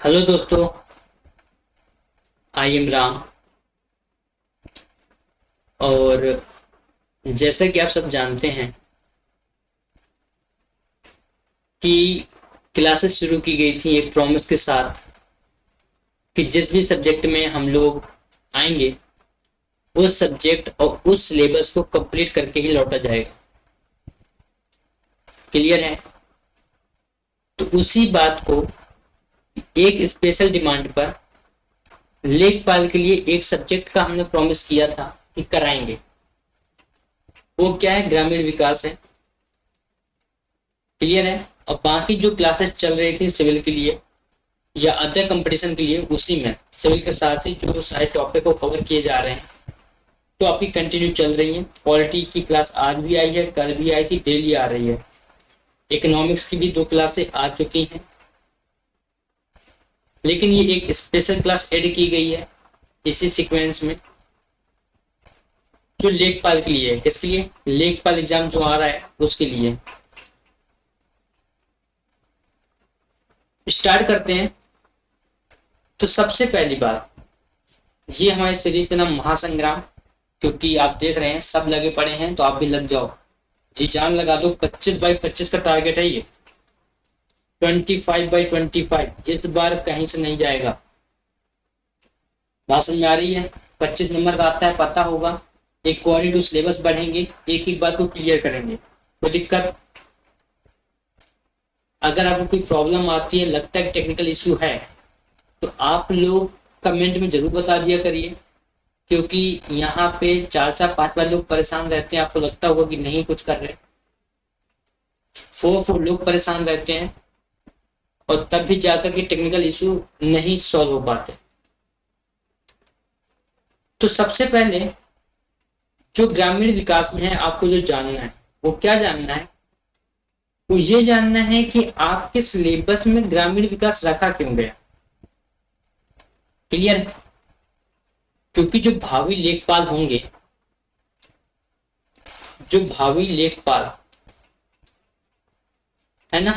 Hello दोस्तों, I am Ram. और जैसा कि आप सब जानते हैं कि क्लासेस शुरू की गई थी एक प्रॉमिस के साथ कि जिस भी सब्जेक्ट में हम लोग आएंगे उस सब्जेक्ट और उस सिलेबस को कंप्लीट करके ही लौटा जाएगा। क्लियर है? तो उसी बात को एक स्पेशल डिमांड पर लेखपाल के लिए एक सब्जेक्ट का हमने प्रॉमिस किया था कि कराएंगे। वो क्या है? ग्रामीण विकास है। क्लियर है? और बाकी जो क्लासेस चल रही थी सिविल के लिए या अदर कंपटीशन के लिए, उसी में सिविल के साथ ही जो सारे टॉपिक को कवर किए जा रहे हैं तो आपकी कंटिन्यू चल रही है। पॉलिटी की क्लास आज भी आई है, कल भी आई थी, डेली आ रही है। इकोनॉमिक्स की भी 2 क्लासें आ चुकी हैं, लेकिन ये एक स्पेशल क्लास ऐड की गई है इसी सीक्वेंस में जो लेखपाल के लिए है। किसके लिए? लेखपाल एग्जाम जो आ रहा है उसके लिए। स्टार्ट करते हैं। तो सबसे पहली बात, ये हमारी सीरीज का नाम महासंग्राम, क्योंकि आप देख रहे हैं सब लगे पड़े हैं तो आप भी लग जाओ, जी जान लगा दो। 25/25 का टारगेट है ये। 25/25 इस बार कहीं से नहीं जाएगा। बात समझ में आ रही है? 25 नंबर का आता है, पता होगा। अकॉर्डिंग टू सिलेबस बढ़ेंगे, एक एक बात को क्लियर करेंगे। कोई दिक्कत? अगर आपको कोई प्रॉब्लम आती है, लगता है टेक्निकल इश्यू है, तो आप लोग कमेंट में जरूर बता दिया करिए, क्योंकि यहाँ पे 4-4 5-5 लोग परेशान रहते हैं। आपको लगता होगा कि नहीं कुछ कर रहे, 4 लोग परेशान रहते हैं और तब भी जाकर के टेक्निकल इशू नहीं सॉल्व हो पाते। तो सबसे पहले जो ग्रामीण विकास में है, आपको जो जानना है वो क्या जानना है? वो ये जानना है कि आपके सिलेबस में ग्रामीण विकास रखा क्यों गया। क्लियर है? क्योंकि जो भावी लेखपाल होंगे, जो भावी लेखपाल है ना,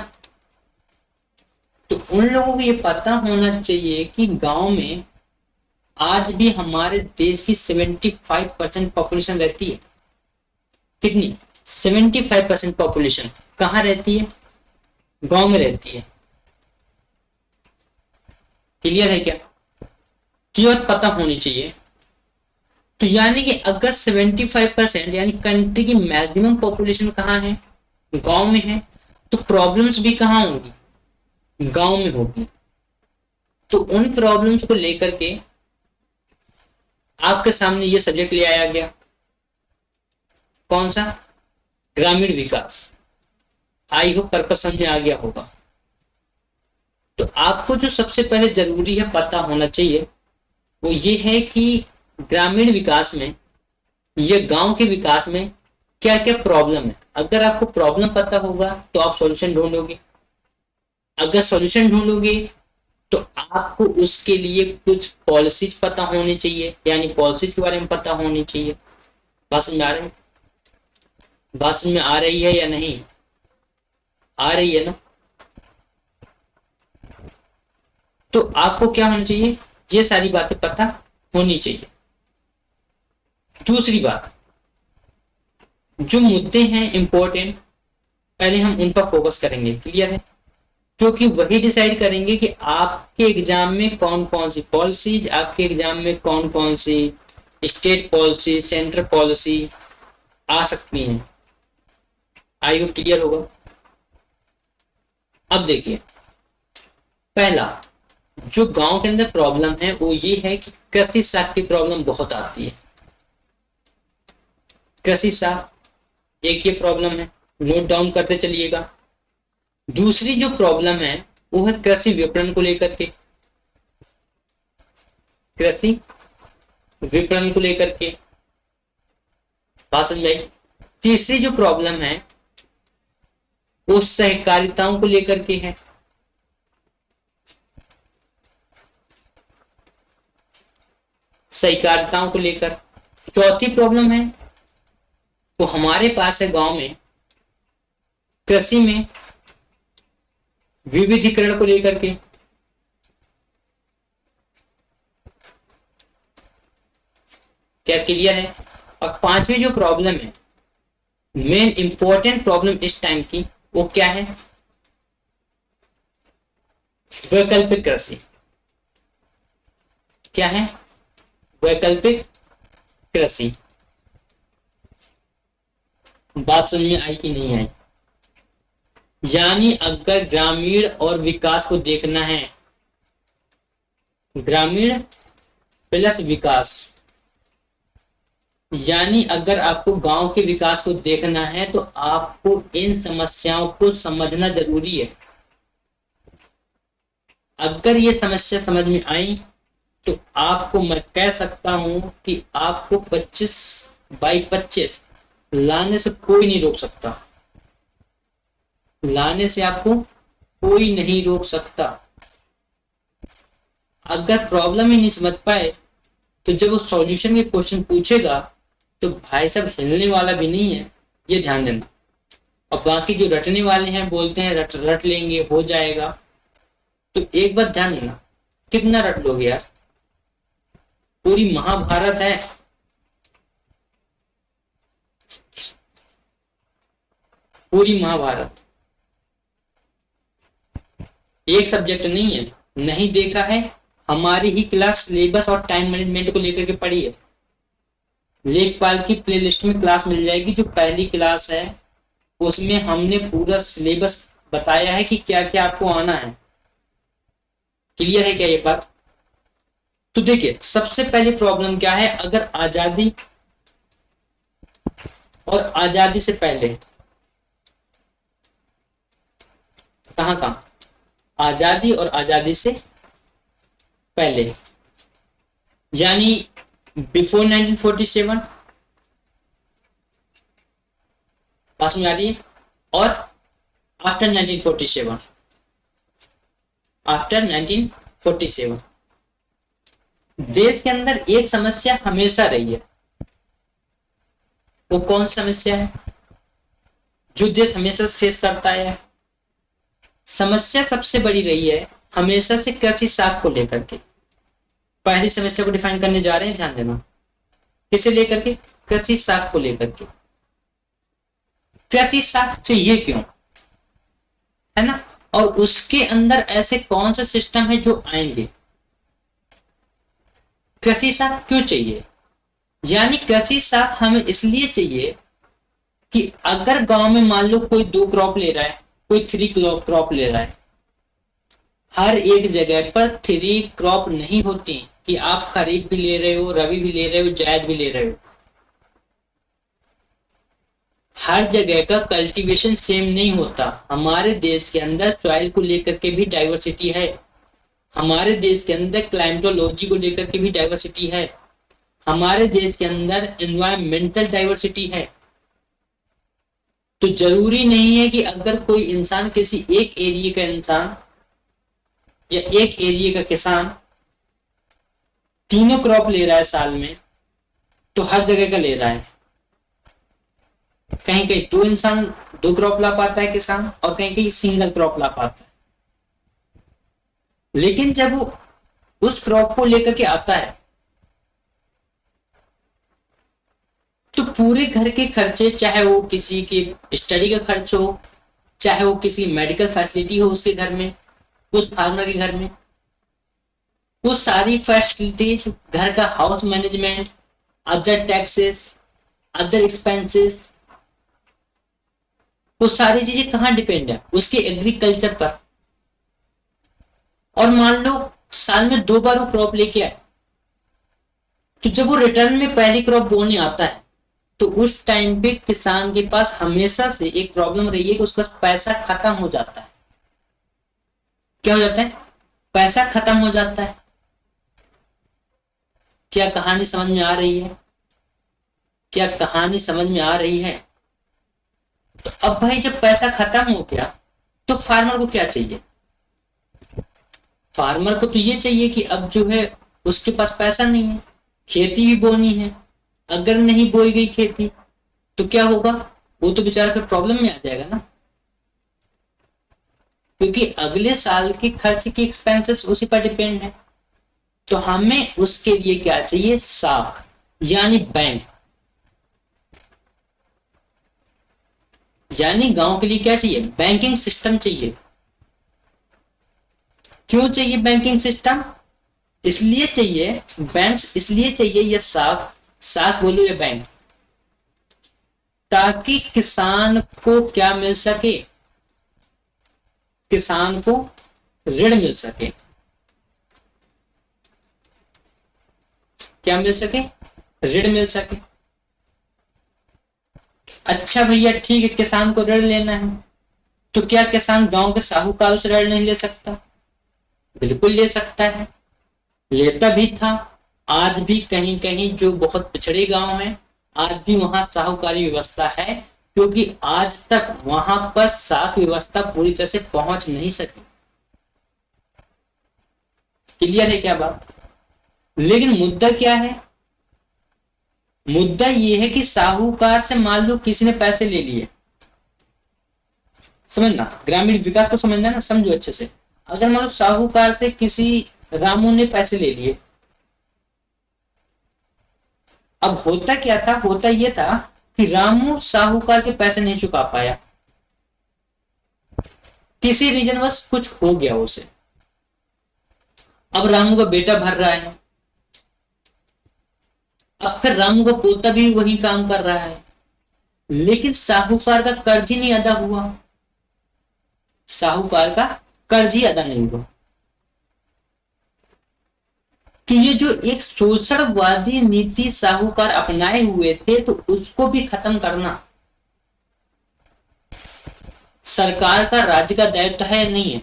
तो उन लोगों को ये पता होना चाहिए कि गांव में आज भी हमारे देश की 75% पॉपुलेशन रहती है। कितनी? 75% पॉपुलेशन कहाँ रहती है? गांव में रहती है। क्लियर है क्या? तो ये बात पता होनी चाहिए। तो यानी कि अगर 75% यानी कंट्री की मैक्सिमम पॉपुलेशन कहाँ है? गांव में है। तो प्रॉब्लम्स भी कहाँ होंगी? गांव में होगी। तो उन प्रॉब्लम्स को लेकर के आपके सामने ये सब्जेक्ट ले आया गया। कौन सा? ग्रामीण विकास। आई होप पर्पस समझ में आ गया होगा। तो आपको जो सबसे पहले जरूरी है पता होना चाहिए वो ये है कि ग्रामीण विकास में या गांव के विकास में क्या क्या प्रॉब्लम है। अगर आपको प्रॉब्लम पता होगा तो आप सॉल्यूशन ढूंढोगे। अगर सॉल्यूशन ढूंढोगे तो आपको उसके लिए कुछ पॉलिसीज पता होनी चाहिए, यानी पॉलिसीज के बारे में पता होनी चाहिए। बात समझ में आ रही है? बात समझ में आ रही है या नहीं आ रही है ना? तो आपको क्या होना चाहिए? ये सारी बातें पता होनी चाहिए। दूसरी बात, जो मुद्दे हैं इंपॉर्टेंट, पहले हम उन पर फोकस करेंगे। क्लियर है? क्योंकि वही डिसाइड करेंगे कि आपके एग्जाम में कौन कौन सी पॉलिसीज, आपके एग्जाम में कौन कौन सी स्टेट पॉलिसी, सेंट्रल पॉलिसी आ सकती हैं। आई होप क्लियर होगा। अब देखिए, पहला जो गांव के अंदर प्रॉब्लम है वो ये है कि कृषि साख की प्रॉब्लम बहुत आती है। कृषि साख एक ये प्रॉब्लम है, नोट डाउन करते चलिएगा। दूसरी जो प्रॉब्लम है वो है कृषि विपणन को लेकर के। कृषि विपणन को लेकर के बात समझ आई? तीसरी जो प्रॉब्लम है वो सहकारिताओं को लेकर के है। सहकारिताओं को लेकर। चौथी प्रॉब्लम है वो हमारे पास है गांव में कृषि में विविधीकरण को लेकर के। क्या क्लियर है? और पांचवी जो प्रॉब्लम है, मेन इंपॉर्टेंट प्रॉब्लम इस टाइम की, वो क्या है? वैकल्पिक कृषि। क्या है? वैकल्पिक कृषि। बात समझ में आई कि नहीं आई? यानी अगर ग्रामीण और विकास को देखना है, ग्रामीण प्लस विकास, यानी अगर आपको गांव के विकास को देखना है तो आपको इन समस्याओं को समझना जरूरी है। अगर ये समस्या समझ में आई तो आपको मैं कह सकता हूं कि आपको 25/25 लाने से कोई नहीं रोक सकता। लाने से आपको कोई नहीं रोक सकता। अगर प्रॉब्लम ही नहीं समझ पाए तो जब वो सॉल्यूशन के क्वेश्चन पूछेगा तो भाई साहब हिलने वाला भी नहीं है, ये ध्यान देना। और बाकी जो रटने वाले हैं बोलते हैं रट रट लेंगे, हो जाएगा, तो एक बात ध्यान देना, कितना रट लोगे यार? पूरी महाभारत है, पूरी महाभारत, एक सब्जेक्ट नहीं है। नहीं देखा है? हमारी ही क्लास सिलेबस और टाइम मैनेजमेंट को लेकर के पढ़ी है। लेखपाल की प्लेलिस्ट में क्लास मिल जाएगी, जो पहली क्लास है उसमें हमने पूरा सिलेबस बताया है कि क्या क्या आपको आना है। क्लियर है क्या ये बात? तो देखिए, सबसे पहली प्रॉब्लम क्या है, अगर आजादी और आजादी से पहले, कहां, आजादी और आजादी से पहले, यानी बिफोर 1947, पास में आ रही है, और आफ्टर 1947, आफ्टर 1947 देश के अंदर एक समस्या हमेशा रही है। वो कौन सी समस्या है जो देश हमेशा फेस करता है? समस्या सबसे बड़ी रही है हमेशा से कृषि साख को लेकर के। पहली समस्या को डिफाइन करने जा रहे हैं, ध्यान देना। किसे लेकर के? कृषि साख को लेकर के। कृषि साख चाहिए क्यों, है ना? और उसके अंदर ऐसे कौन से सिस्टम है जो आएंगे? कृषि साख क्यों चाहिए? यानी कृषि साख हमें इसलिए चाहिए कि अगर गांव में मान लो कोई 2 क्रॉप ले रहा है, कोई 3 क्रॉप ले रहा है, हर एक जगह पर 3 क्रॉप नहीं होती कि आप खरीफ भी ले रहे हो, रबी भी ले रहे हो, जायद भी ले रहे हो। हर जगह का कल्टीवेशन सेम नहीं होता। हमारे देश के अंदर सॉइल को लेकर के भी डाइवर्सिटी है, हमारे देश के अंदर क्लाइमेटोलॉजी को लेकर के भी डाइवर्सिटी है, हमारे देश के अंदर एनवायरमेंटल डाइवर्सिटी है। तो जरूरी नहीं है कि अगर कोई इंसान किसी एक एरिया का इंसान या एक एरिया का किसान तीनों क्रॉप ले रहा है साल में, तो हर जगह का ले रहा है। कहीं कहीं 2 इंसान 2 क्रॉप ला पाता है किसान, और कहीं कहीं सिंगल क्रॉप ला पाता है। लेकिन जब वो उस क्रॉप को लेकर के आता है तो पूरे घर के खर्चे, चाहे वो किसी की स्टडी का खर्च हो, चाहे वो किसी मेडिकल फैसिलिटी हो उसके घर में, उस फार्मर के घर में, वो सारी फैसिलिटीज, घर का house management, other taxes, other expenses, वो सारी चीजें कहां डिपेंड है? उसके एग्रीकल्चर पर। और मान लो साल में 2 बार वो क्रॉप लेके आए, तो जब वो रिटर्न में पहली क्रॉप बोने आता है तो उस टाइम पे किसान के पास हमेशा से एक प्रॉब्लम रही है कि उसके पास पैसा खत्म हो जाता है। क्या हो जाता है? पैसा खत्म हो जाता है। क्या कहानी समझ में आ रही है? क्या कहानी समझ में आ रही है? तो अब भाई जब पैसा खत्म हो गया तो फार्मर को क्या चाहिए? फार्मर को तो ये चाहिए कि अब जो है उसके पास पैसा नहीं है, खेती भी बोनी है, अगर नहीं बोई गई खेती तो क्या होगा? वो तो बेचारा फिर प्रॉब्लम में आ जाएगा ना, क्योंकि अगले साल के खर्च की एक्सपेंसेस उसी पर डिपेंड है। तो हमें उसके लिए क्या चाहिए? साख। यानी बैंक, यानी गांव के लिए क्या चाहिए? बैंकिंग सिस्टम चाहिए। क्यों चाहिए बैंकिंग सिस्टम? इसलिए चाहिए, बैंक्स इसलिए चाहिए, ये साख साख बोलो ये बैंक, ताकि किसान को क्या मिल सके? किसान को ऋण मिल सके। क्या मिल सके? ऋण मिल सके। अच्छा भैया ठीक है, किसान को ऋण लेना है, तो क्या किसान गांव के साहूकारों से ऋण नहीं ले सकता? बिल्कुल ले सकता है, लेता भी था। आज भी कहीं कहीं जो बहुत पिछड़े गांव हैं, आज भी वहां साहूकारी व्यवस्था है, क्योंकि आज तक वहां पर साख व्यवस्था पूरी तरह से पहुंच नहीं सकी। क्लियर है क्या बात? लेकिन मुद्दा क्या है? मुद्दा यह है कि साहूकार से मान लो किसी ने पैसे ले लिए, समझना ग्रामीण विकास को, समझना ना, समझो अच्छे से। अगर मान लो साहूकार से किसी रामू ने पैसे ले लिए, अब होता क्या था? होता यह था कि रामू साहूकार के पैसे नहीं चुका पाया, किसी रीजनवश कुछ हो गया उसे। अब रामू का बेटा भर रहा है, अब फिर रामू का पोता भी वही काम कर रहा है, लेकिन साहूकार का कर्ज ही नहीं अदा हुआ। साहूकार का कर्ज ही अदा नहीं हुआ। तो ये जो एक शोषणवादी नीति साहूकार अपनाए हुए थे, तो उसको भी खत्म करना सरकार का, राज्य का दायित्व है या नहीं है?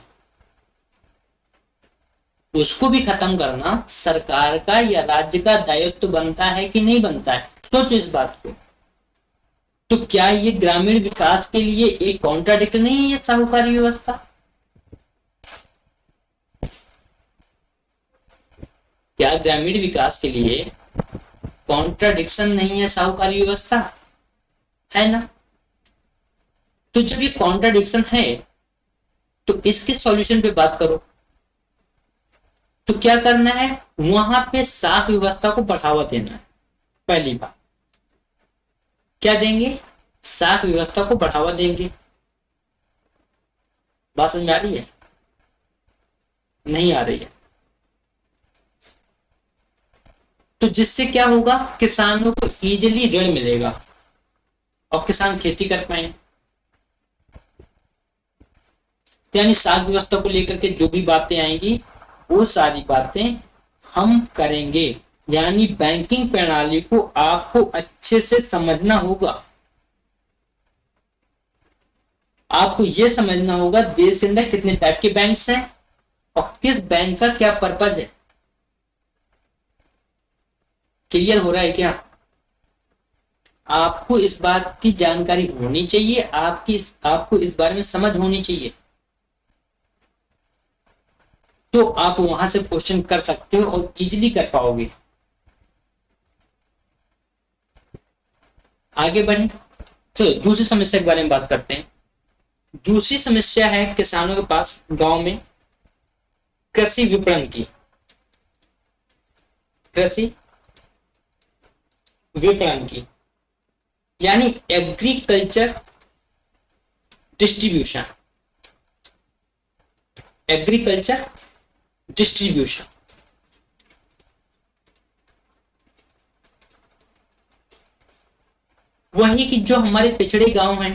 उसको भी खत्म करना सरकार का या राज्य का दायित्व बनता है कि नहीं बनता है? सोचो इस बात को। तो क्या ये ग्रामीण विकास के लिए एक कॉन्ट्राडिक्ट नहीं है ये साहूकारी व्यवस्था? क्या ग्रामीण विकास के लिए कॉन्ट्राडिक्शन नहीं है साहूकारी व्यवस्था? है ना? तो जब ये कॉन्ट्राडिक्शन है, तो इसके सॉल्यूशन पे बात करो। तो क्या करना है? वहां पे साख व्यवस्था को बढ़ावा देना है। पहली बात क्या देंगे? साख व्यवस्था को बढ़ावा देंगे। बात समझ में आ रही है? नहीं आ रही है? तो जिससे क्या होगा? किसानों को इजीली ऋण मिलेगा और किसान खेती कर पाएंगे। यानी साख व्यवस्था को लेकर के जो भी बातें आएंगी, वो सारी बातें हम करेंगे। यानी बैंकिंग प्रणाली को आपको अच्छे से समझना होगा। आपको यह समझना होगा देश के अंदर कितने टाइप के बैंक्स हैं और किस बैंक का क्या पर्पज है। क्लियर हो रहा है क्या? आपको इस बात की जानकारी होनी चाहिए, आपको इस बारे में समझ होनी चाहिए, तो आप वहां से क्वेश्चन कर सकते हो और इजीली कर पाओगे। आगे बढ़े, चलो दूसरी समस्या के बारे में बात करते हैं। दूसरी समस्या है किसानों के पास गांव में कृषि विपणन की। कृषि विपणन की यानी एग्रीकल्चर डिस्ट्रीब्यूशन। एग्रीकल्चर डिस्ट्रीब्यूशन वही कि जो हमारे पिछड़े गांव हैं,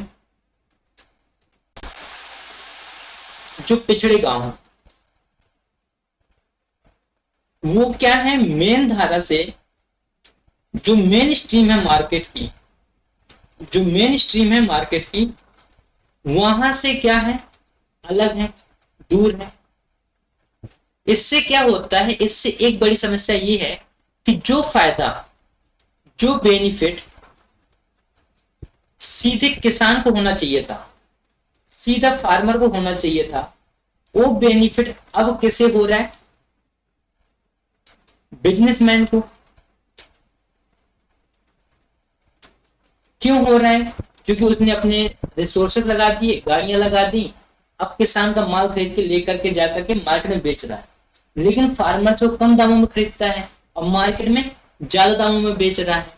जो पिछड़े गांव हैं, वो क्या है? मेन धारा से जो मेन स्ट्रीम है मार्केट की, जो मेन स्ट्रीम है मार्केट की, वहां से क्या है? अलग है, दूर है। इससे क्या होता है? इससे एक बड़ी समस्या ये है कि जो फायदा, जो बेनिफिट सीधे किसान को होना चाहिए था, सीधा फार्मर को होना चाहिए था, वो बेनिफिट अब किसे हो रहा है? बिजनेसमैन को। क्यों हो रहा है? क्योंकि उसने अपने रिसोर्सेज लगा दिए, गाड़ियां लगा दी, अब किसान का माल खरीद के लेकर के जाकर के मार्केट में बेच रहा है, लेकिन फार्मर से कम दामों में खरीदता है और मार्केट में ज्यादा दामों में बेच रहा है।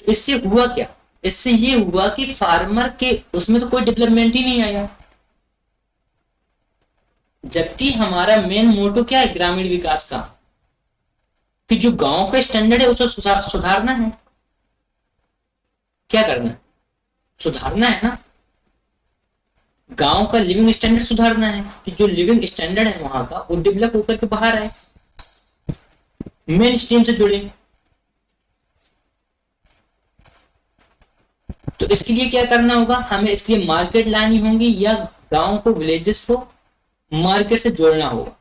तो इससे हुआ क्या, इससे ये हुआ कि फार्मर के उसमें तो कोई डेवलपमेंट ही नहीं आया। जबकि हमारा मेन मोटो क्या है ग्रामीण विकास का, कि जो गांव का स्टैंडर्ड है उसे सुधारना है। क्या करना है, सुधारना है ना। गांव का लिविंग स्टैंडर्ड सुधारना है कि जो लिविंग स्टैंडर्ड है वहां का वो डेवलप होकर के बाहर आए, मेन स्ट्रीम से जुड़े। तो इसके लिए क्या करना होगा, हमें इसके लिए मार्केट लानी होगी या गांव को, विलेजेस को मार्केट से जोड़ना होगा।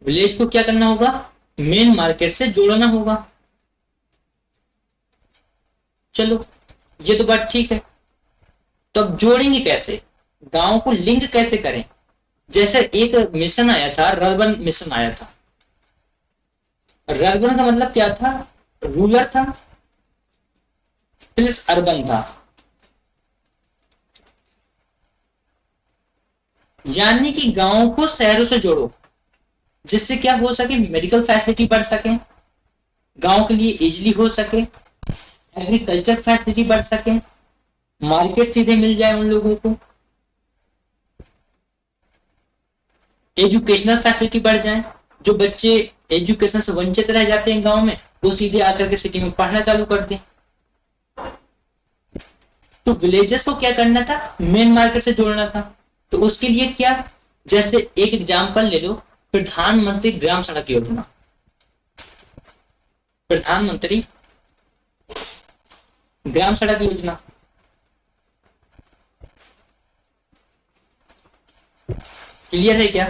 विलेज को क्या करना होगा, मेन मार्केट से जोड़ना होगा। चलो ये तो बात ठीक है। तो अब जोड़ेंगे कैसे, गांव को लिंक कैसे करें। जैसे एक मिशन आया था, रर्बन मिशन आया था। रर्बन का मतलब क्या था, रूरल था प्लस अर्बन था। यानी कि गांव को शहरों से जोड़ो, जिससे क्या हो सके, मेडिकल फैसिलिटी बढ़ सके, गांव के लिए इजिली हो सके, एग्रीकल्चर फैसिलिटी बढ़ सके, मार्केट सीधे मिल जाए उन लोगों को, एजुकेशनल फैसिलिटी बढ़ जाए। जो बच्चे एजुकेशन से वंचित रह जाते हैं गांव में, वो सीधे आकर के सिटी में पढ़ना चालू कर दें। तो विलेजेस को क्या करना था, मेन मार्केट से जोड़ना था। तो उसके लिए क्या, जैसे एक एग्जांपल ले लो, प्रधानमंत्री ग्राम सड़क योजना। प्रधानमंत्री ग्राम सड़क योजना, क्लियर है क्या।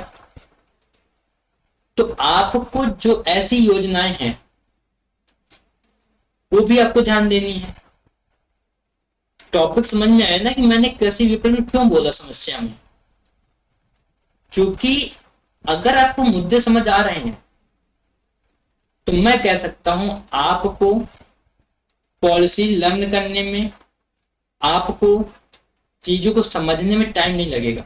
तो आपको जो ऐसी योजनाएं हैं वो भी आपको ध्यान देनी है। टॉपिक समझ में आया ना कि मैंने कृषि विपणन क्यों बोला समस्या में, क्योंकि अगर आपको मुद्दे समझ आ रहे हैं तो मैं कह सकता हूं आपको पॉलिसी लर्न करने में, आपको चीजों को समझने में टाइम नहीं लगेगा।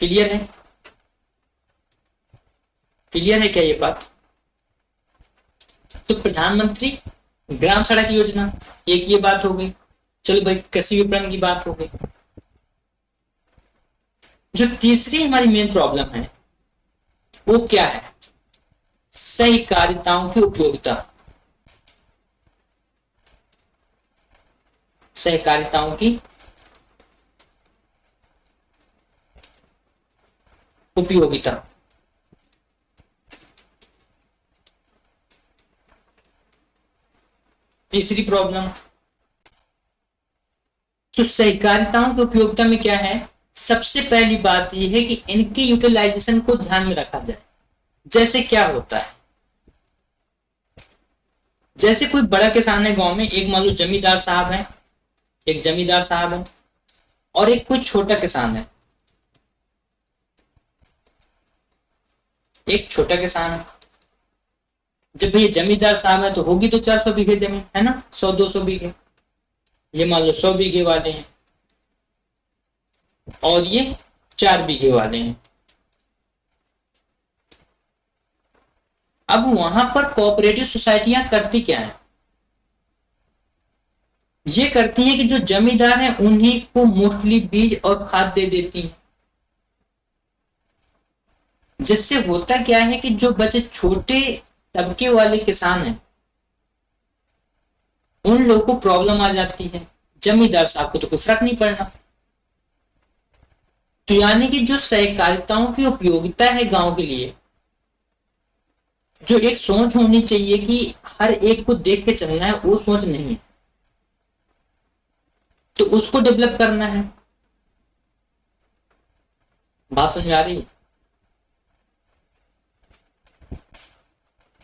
क्लियर है, क्लियर है क्या ये बात। तो प्रधानमंत्री ग्राम सड़क योजना, एक ये बात हो गई। चलो भाई कृषि विपणन की बात हो गई। जो तीसरी हमारी मेन प्रॉब्लम है वो क्या है, सहकारिताओं की उपयोगिता। सहकारिताओं की उपयोगिता। तीसरी प्रॉब्लम। तो सहकारिताओं की उपयोगिता में क्या है, सबसे पहली बात यह है कि इनकी यूटिलाइजेशन को ध्यान में रखा जाए। जैसे क्या होता है, जैसे कोई बड़ा किसान है गांव में, एक मान लो जमींदार साहब है, एक जमींदार साहब है और एक कोई छोटा किसान है, एक छोटा किसान है। जब ये जमींदार साहब है तो होगी तो 400 बीघे जमीन है ना, 100-200 बीघे। ये मान लो 100 बीघे वाले हैं और ये 4 बीघे वाले हैं। अब वहां पर कोऑपरेटिव सोसाइटियां करती क्या है, ये करती हैं कि जो जमींदार हैं उन्हीं को मोस्टली बीज और खाद दे देती हैं। जिससे होता क्या है कि जो बचे छोटे तबके वाले किसान हैं उन लोगों को प्रॉब्लम आ जाती है, जमींदार साहब को तो कोई फर्क नहीं पड़ना। तो यानी कि जो सहकारिताओं की उपयोगिता है गांव के लिए, जो एक सोच होनी चाहिए कि हर एक को देख के चलना है, वो सोच नहीं है। तो उसको डेवलप करना है। बात समझ आ रही है,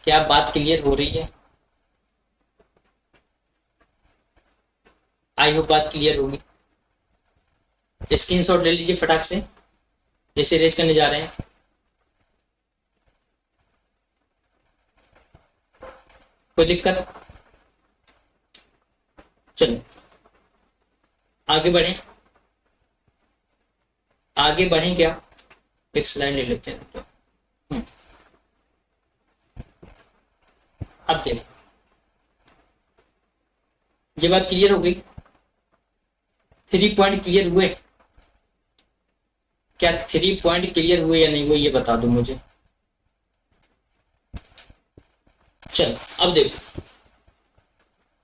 क्या बात क्लियर हो रही है। आई होप बात क्लियर होगी। स्क्रीनशॉट ले लीजिए फटाक से, जैसे रेज करने जा रहे हैं। कोई दिक्कत, चलो आगे बढ़े, आगे बढ़े क्या, एक स्लाइड ले लेते हैं। अब देखो, ये बात क्लियर हो गई? 3 पॉइंट क्लियर हुए? क्या 3 पॉइंट क्लियर हुए या नहीं हुए, ये बता दो मुझे। चलो अब देखो,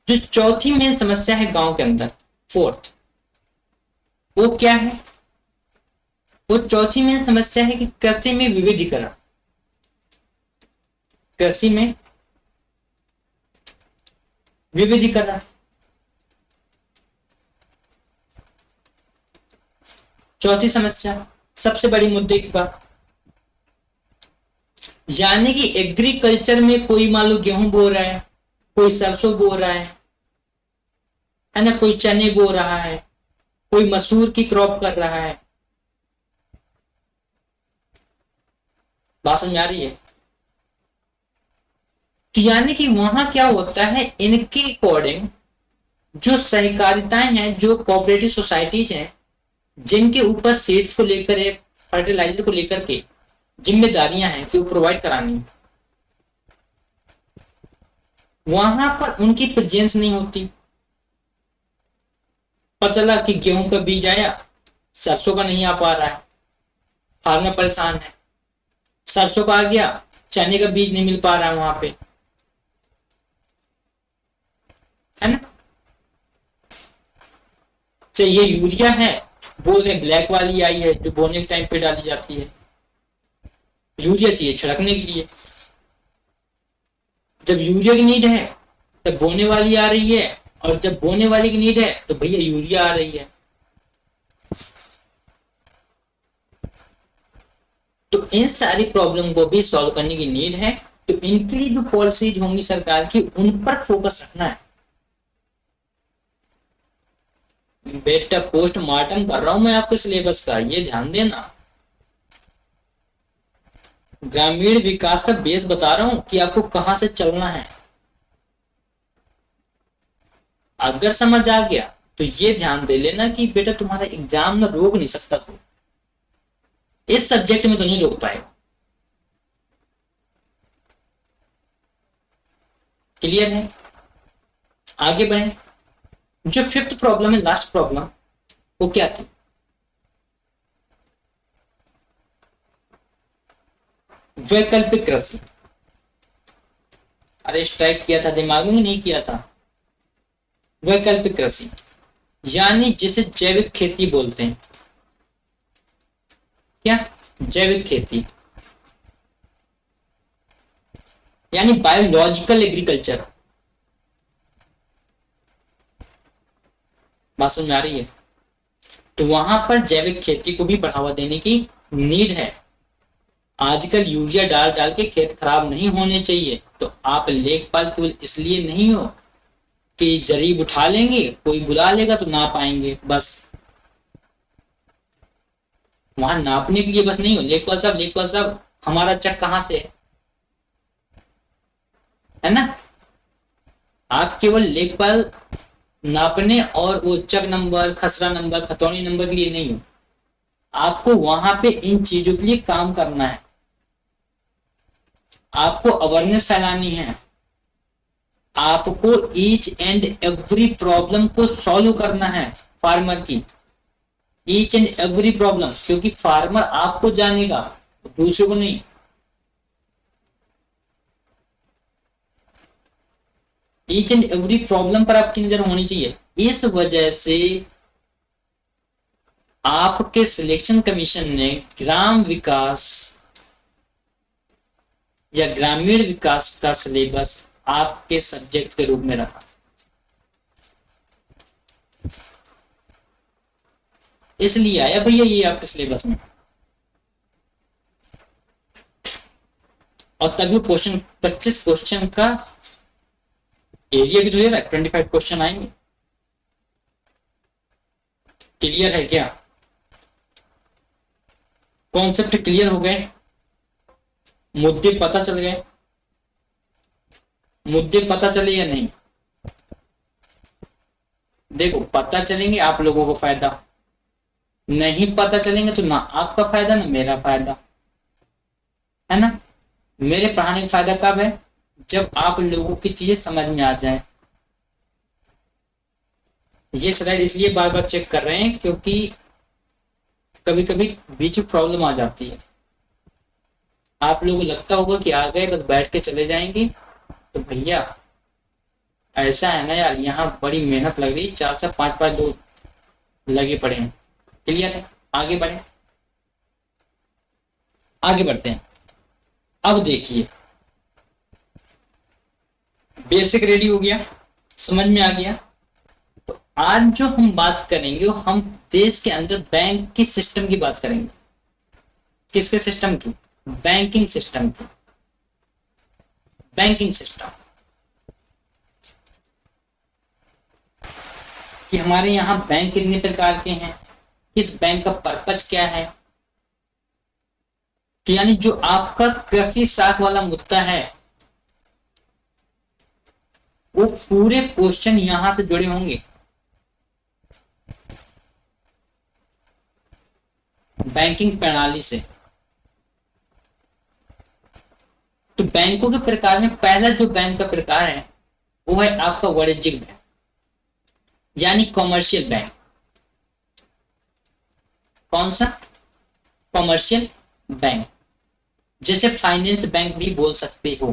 जो चौथी मेन समस्या है गांव के अंदर, फोर्थ, वो क्या है? वो चौथी मेन समस्या है कि कृषि में विविधीकरण। कृषि में विविधीकरण, चौथी समस्या, सबसे बड़ी मुद्दे की बात। यानी कि एग्रीकल्चर में कोई मान लो गेहूं बो रहा है, कोई सरसों बो रहा है ना, कोई चने बो रहा है, कोई मसूर की क्रॉप कर रहा है। बात समझ आ रही है? तो यानी कि वहां क्या होता है, इनके अकॉर्डिंग जो सहकारिताएं हैं, जो कोऑपरेटिव सोसाइटीज हैं, जिनके ऊपर सीड्स को लेकर, फर्टिलाइजर को लेकर के जिम्मेदारियां हैं कि वो प्रोवाइड करानी, वहां पर उनकी प्रेजेंस नहीं होती। पता चला कि गेहूं का बीज आया, सरसों का नहीं आ पा रहा है, फार्मर परेशान है। सरसों का आ गया, चने का बीज नहीं मिल पा रहा है वहां पे, है ना। चाहिए यूरिया है, बोल रहे ब्लैक वाली आई है जो बोने के टाइम पे डाली जाती है। यूरिया चाहिए छिड़कने के लिए, जब यूरिया की नीड है तब बोने वाली आ रही है, और जब बोने वाली की नीड है तो भैया यूरिया आ रही है। तो इन सारी प्रॉब्लम को भी सॉल्व करने की नीड है। तो इनके लिए जो पॉलिसीज होंगी सरकार की, उन पर फोकस रखना है। बेटा पोस्टमार्टम कर रहा हूं मैं आपके सिलेबस का, ये ध्यान देना। ग्रामीण विकास का बेस बता रहा हूं कि आपको कहां से चलना है। अगर समझ आ गया तो ये ध्यान दे लेना कि बेटा तुम्हारा एग्जाम ना रोक नहीं सकता, तो इस सब्जेक्ट में तो नहीं रोक पाएगा। क्लियर है? आगे बढ़े। जो फिफ्थ प्रॉब्लम है, लास्ट प्रॉब्लम, वो क्या थी? वैकल्पिक कृषि। अरे स्ट्राइक किया था दिमाग में, नहीं किया था? वैकल्पिक कृषि यानी जिसे जैविक खेती बोलते हैं। क्या? जैविक खेती यानी बायोलॉजिकल एग्रीकल्चर। बात समझ में आ रही है? तो वहां पर जैविक खेती को भी बढ़ावा देने की नीड है। आजकल यूरिया डाल डाल के खेत खराब नहीं होने चाहिए। तो आप लेखपाल केवल इसलिए नहीं हो कि जरीब उठा लेंगे, कोई बुला लेगा तो ना पाएंगे बस। वहां नापने के लिए बस नहीं हो, लेखपाल साहब, लेखपाल साहब हमारा चक कहां से है ना। आप केवल लेखपाल नापने और वो चक नंबर, खसरा नंबर, खतौनी नंबर के लिए नहीं हो, आपको वहां पे इन चीजों के लिए काम करना है। आपको अवेयरनेस फैलानी है, आपको ईच एंड एवरी प्रॉब्लम को सॉल्व करना है फार्मर की, ईच एंड एवरी प्रॉब्लम, क्योंकि फार्मर आपको जानेगा, दूसरे को नहीं। ईच एंड एवरी प्रॉब्लम पर आपकी नजर होनी चाहिए। इस वजह से आपके सिलेक्शन कमीशन ने ग्राम विकास या ग्रामीण विकास का सिलेबस आपके सब्जेक्ट के रूप में रखा। इसलिए आया भैया ये आपके सिलेबस में। और तभी क्वेश्चन 25 क्वेश्चन का एरिया भी तो दे रहा है, 25 क्वेश्चन आएंगे। क्लियर है क्या? कॉन्सेप्ट क्लियर हो गए? मुद्दे पता चल गए? मुद्दे पता चले या नहीं? देखो, पता चलेंगे आप लोगों को फायदा, नहीं पता चलेंगे तो ना आपका फायदा ना मेरा फायदा, है ना। मेरे पढ़ाने का फायदा कब है? जब आप लोगों की चीजें समझ में आ जाए। ये स्लाइड इसलिए बार बार चेक कर रहे हैं क्योंकि कभी कभी बीच में प्रॉब्लम आ जाती है। आप लोगों को लगता होगा कि आ गए बस बैठ के चले जाएंगे, तो भैया ऐसा है ना यार, यहाँ बड़ी मेहनत लग रही है, 4 से 5 लोग लगे पड़े हैं। क्लियर है? आगे बढ़े, आगे बढ़ते हैं। अब देखिए, बेसिक रेडी हो गया, समझ में आ गया। तो आज जो हम बात करेंगे वो हम देश के अंदर बैंक की सिस्टम की बात करेंगे। किसके सिस्टम की? बैंकिंग सिस्टम की। बैंकिंग सिस्टम कि हमारे यहाँ बैंक कितने प्रकार के हैं, किस बैंक का पर्पज क्या है। तो यानी जो आपका कृषि साख वाला मुद्दा है वो पूरे क्वेश्चन यहां से जुड़े होंगे। बैंकिंग प्रणाली से। तो बैंकों के प्रकार में पहला जो बैंक का प्रकार है वो है आपका वाणिज्यिक बैंक, यानी कॉमर्शियल बैंक। कौन सा? कॉमर्शियल बैंक, जैसे फाइनेंस बैंक भी बोल सकते हो।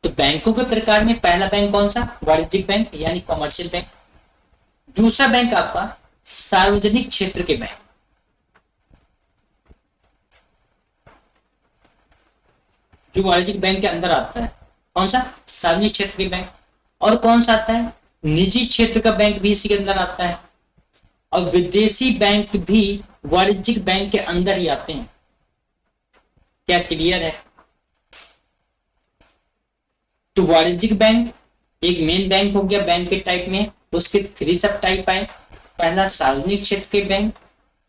तो बैंकों के प्रकार में पहला बैंक कौन सा? वाणिज्यिक बैंक यानी कॉमर्शियल बैंक। दूसरा बैंक आपका सार्वजनिक क्षेत्र के बैंक। जो वाणिज्यिक बैंक के अंदर आता है, कौन सा? सार्वजनिक क्षेत्र के बैंक। और कौन सा आता है? निजी क्षेत्र का बैंक भी इसी के अंदर आता है। और विदेशी बैंक भी वाणिज्यिक बैंक के अंदर ही आते हैं। क्या क्लियर है? तो वाणिज्यिक बैंक एक मेन बैंक हो गया बैंक के टाइप में, उसके 3 सब टाइप आए। पहला सार्वजनिक क्षेत्र के बैंक,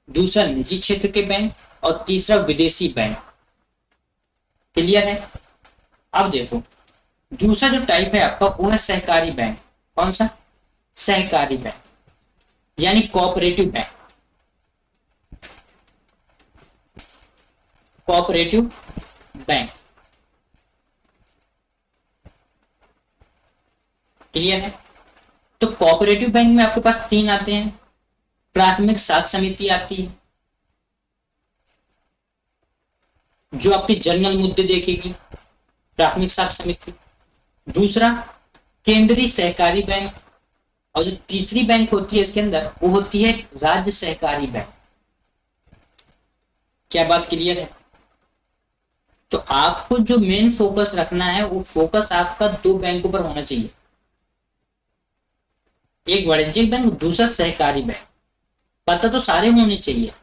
दूसरा निजी क्षेत्र के बैंक और तीसरा विदेशी बैंक। क्लियर है? अब देखो, दूसरा जो टाइप है आपका वो है सहकारी बैंक। कौन सा? सहकारी बैंक यानी cooperative bank. Cooperative bank. Clear है? तो कोऑपरेटिव बैंक में आपके पास 3 आते हैं। प्राथमिक साख समिति आती है जो आपके जनरल मुद्दे देखेगी, प्राथमिक साख समिति। दूसरा केंद्रीय सहकारी बैंक। और जो तीसरी बैंक होती है इसके अंदर वो होती है राज्य सहकारी बैंक। क्या बात क्लियर है? तो आपको जो मेन फोकस रखना है वो फोकस आपका 2 बैंकों पर होना चाहिए, एक वाणिज्यिक बैंक, दूसरा सहकारी बैंक। पता तो सारे होने चाहिए।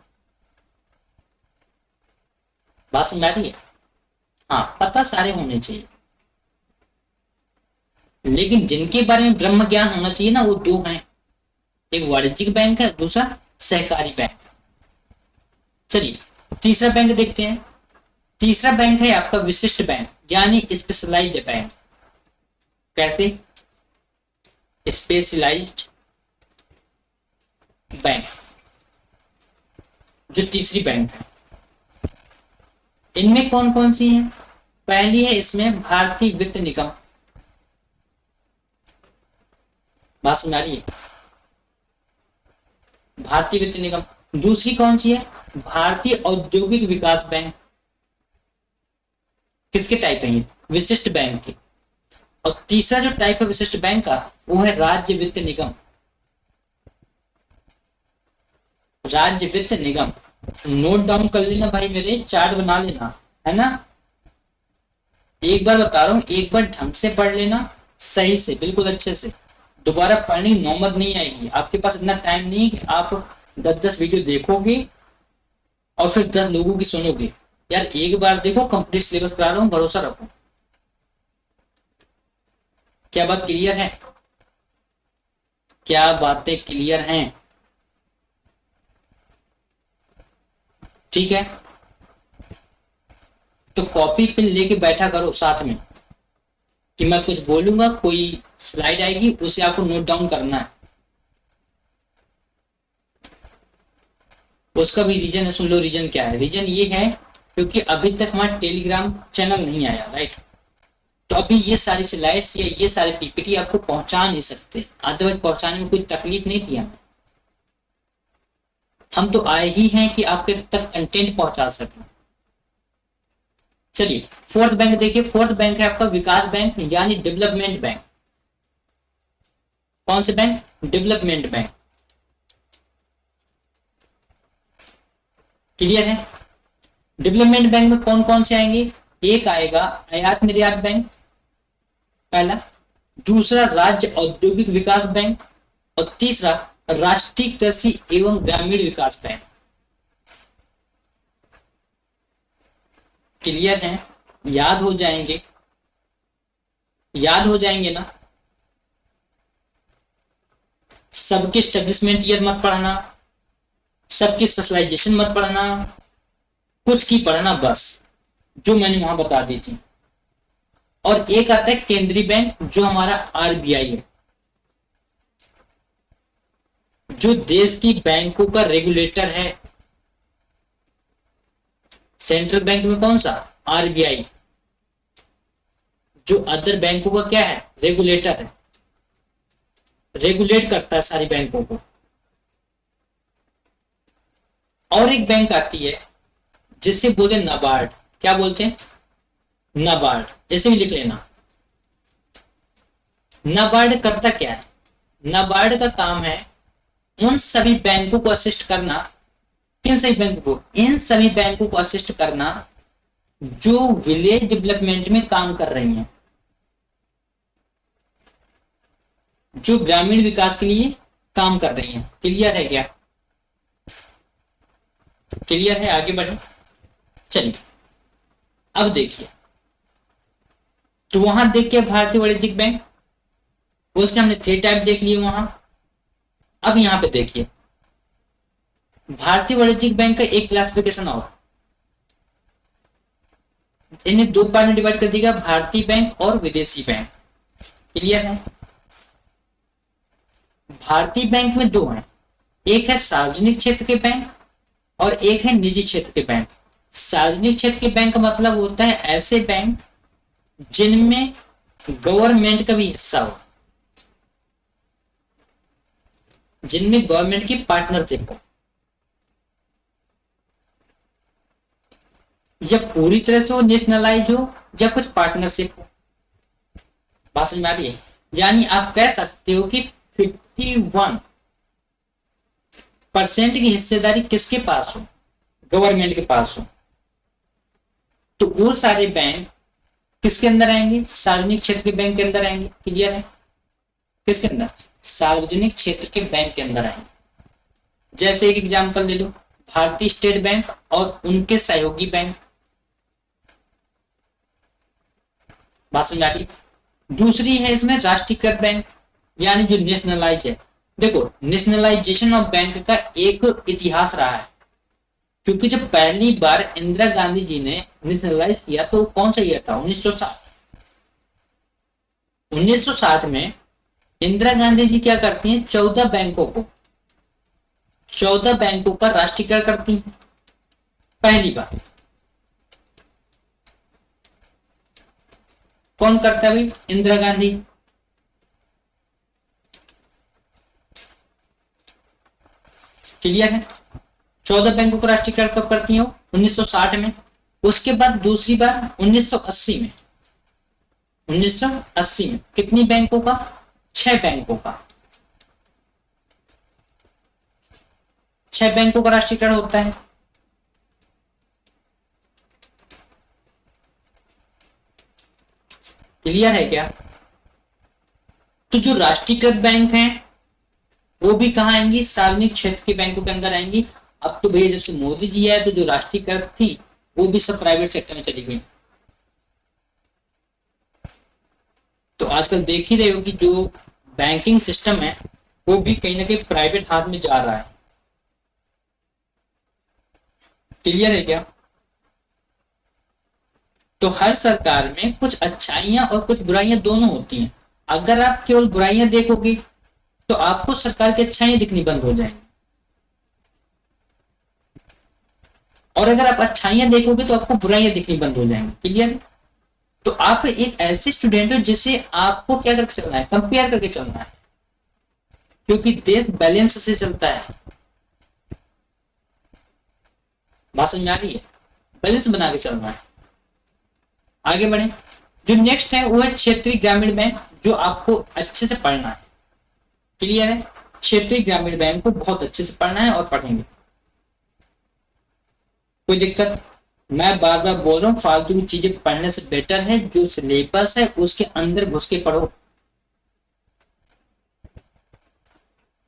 बात समझ आ रही है? हाँ, पता सारे होने चाहिए, लेकिन जिनके बारे में ब्रह्म ज्ञान होना चाहिए ना वो 2 हैं, एक वाणिज्यिक बैंक है, दूसरा सहकारी बैंक। चलिए तीसरा बैंक देखते हैं। तीसरा बैंक है आपका विशिष्ट बैंक यानी स्पेशलाइज्ड बैंक। कैसे? स्पेशलाइज्ड बैंक जो तीसरी बैंक है। इनमें कौन कौन सी है? पहली है इसमें भारतीय वित्त निगम। बात समझ आ रही है? भारतीय वित्त निगम। दूसरी कौन सी है? भारतीय औद्योगिक विकास बैंक। किसके टाइप है ये? विशिष्ट बैंक के। और तीसरा जो टाइप है विशिष्ट बैंक का वो है राज्य वित्त निगम। राज्य वित्त निगम नोट डाउन कर लेना भाई, मेरे चार्ट बना लेना, है ना। एक बार बता रहा हूं, एक बार ढंग से पढ़ लेना, सही से, बिल्कुल अच्छे से। दोबारा पढ़ने की नौबत नहीं आएगी। आपके पास इतना टाइम नहीं है कि आप 10-10 वीडियो देखोगे और फिर 10 लोगों की सुनोगे। यार एक बार देखो, कंप्लीट सिलेबस करा रहा हूं, भरोसा रखो। क्या बात क्लियर है? क्या बातें क्लियर हैं? ठीक है, तो कॉपी पेन लेके बैठा करो साथ में कि मैं कुछ बोलूंगा, कोई स्लाइड आएगी उसे आपको नोट डाउन करना है। उसका भी रीजन है, सुन लो रीजन क्या है। रीजन ये है क्योंकि अभी तक हमारा टेलीग्राम चैनल नहीं आया, राइट। तो अभी ये सारी स्लाइड्स या ये सारे पीपीटी आपको पहुंचा नहीं सकते, अदरवाइज पहुंचाने में कोई तकलीफ नहीं थी हमें। हम तो आए ही हैं कि आपके तक कंटेंट पहुंचा सकें। चलिए फोर्थ बैंक देखिए, फोर्थ बैंक है आपका विकास बैंक यानी डेवलपमेंट बैंक। कौन से बैंक? Development bank. क्लियर है? डेवलपमेंट बैंक में कौन कौन से आएंगे? एक आएगा आयात निर्यात बैंक पहला, दूसरा राज्य औद्योगिक विकास बैंक और तीसरा राष्ट्रीय कृषि एवं ग्रामीण विकास बैंक। क्लियर है? याद हो जाएंगे, याद हो जाएंगे ना। सबकी स्टेब्लिशमेंट ईयर मत पढ़ना, सबकी स्पेशलाइजेशन मत पढ़ना, कुछ की पढ़ना बस, जो मैंने वहां बता दी थी। और एक आता है केंद्रीय बैंक जो हमारा आरबीआई है, जो देश की बैंकों का रेगुलेटर है। सेंट्रल बैंक में कौन सा? आरबीआई, जो अदर बैंकों का क्या है? रेगुलेटर है, रेगुलेट करता है सारी बैंकों को। और एक बैंक आती है जिसे बोलते नाबार्ड। क्या बोलते हैं? नाबार्ड, ऐसे भी लिख लेना। नाबार्ड करता क्या है? नाबार्ड का काम है उन सभी बैंकों को असिस्ट करना। किन सभी बैंकों को? इन सभी बैंकों को असिस्ट करना जो विलेज डेवलपमेंट में काम कर रही हैं, जो ग्रामीण विकास के लिए काम कर रही हैं। क्लियर है क्या? क्लियर है? आगे बढ़े। चलिए अब देखिए, तो वहां देखिए भारतीय वाणिज्यिक बैंक, उसके हमने 3 टाइप देख लिए वहां। अब यहां पे देखिए भारतीय वाणिज्यिक बैंक का एक क्लासिफिकेशन और, इन्हें 2 पार्ट में डिवाइड कर दिया, भारतीय बैंक और विदेशी बैंक। क्लियर है? भारतीय बैंक में 2 हैं, एक है सार्वजनिक क्षेत्र के बैंक और एक है निजी क्षेत्र के बैंक। सार्वजनिक क्षेत्र के बैंक का मतलब होता है ऐसे बैंक जिनमें गवर्नमेंट का भी हिस्सा हो, जिनमें गवर्नमेंट की पार्टनरशिप हो, या पूरी तरह से वो नेशनलाइज हो या कुछ पार्टनरशिप हो। बात समझ में आ रही है? यानी आप कह सकते हो कि 51% की हिस्सेदारी किसके पास हो? गवर्नमेंट के पास हो। तो वो सारे बैंक किसके अंदर आएंगे? सार्वजनिक क्षेत्र के बैंक के अंदर आएंगे। क्लियर है? किसके अंदर? सार्वजनिक क्षेत्र के बैंक के अंदर आएंगे। जैसे एक एग्जांपल ले लो, भारतीय स्टेट बैंक और उनके सहयोगी बैंक। बात समझ आ रही? दूसरी है इसमें राष्ट्रीयकृत बैंक, यानी जो नेशनलाइज है। देखो नेशनलाइजेशन ऑफ बैंक का एक इतिहास रहा है, क्योंकि जब पहली बार इंदिरा गांधी जी ने नेशनलाइज किया तो कौन सा ईयर था? 1960। 1960 में इंदिरा गांधी जी क्या करती हैं? 14 बैंकों का राष्ट्रीयकरण करती हैं पहली बार। कौन करता है भाई? इंदिरा गांधी। क्लियर है? 14 बैंकों का राष्ट्रीयकरण कब करती हो? 1960 में। उसके बाद दूसरी बार 1980 में। 1980 में कितनी बैंकों का? 6 बैंकों का। 6 बैंकों का राष्ट्रीयकरण होता है। क्लियर है क्या? तो जो राष्ट्रीयकृत बैंक हैं वो भी कहाँ आएंगी? सार्वजनिक क्षेत्र के बैंकों के अंदर आएंगी। अब तो भैया जब से मोदी जी आए तो जो राष्ट्रीयकृत थी वो भी सब प्राइवेट सेक्टर में चली गई। तो आजकल देख ही रहे हो कि जो बैंकिंग सिस्टम है वो भी कहीं ना कहीं प्राइवेट हाथ में जा रहा है। क्लियर है क्या? तो हर सरकार में कुछ अच्छाइयां और कुछ बुराइयां दोनों होती हैं। अगर आप केवल बुराइयां देखोगे तो आपको सरकार की अच्छाइयां दिखनी बंद हो जाएंगी। और अगर आप अच्छाइयां देखोगे तो आपको बुराइयां दिखनी बंद हो जाएंगी। क्लियर? तो आप एक ऐसे स्टूडेंट हो जिसे आपको क्या करके चलना है, कंपेयर करके चलना है, क्योंकि देश बैलेंस से चलता है। बात समझ में आ रही है? बैलेंस बना के चलना है। आगे बढ़े। जो नेक्स्ट है वो है क्षेत्रीय ग्रामीण बैंक, जो आपको अच्छे से पढ़ना है। क्लियर है? क्षेत्रीय ग्रामीण बैंक को बहुत अच्छे से पढ़ना है और पढ़ेंगे। कोई दिक्कत? मैं बार बार बोल रहा हूँ, फालतू की चीजें पढ़ने से बेटर है जो सिलेबस है उसके अंदर घुस के पढ़ो।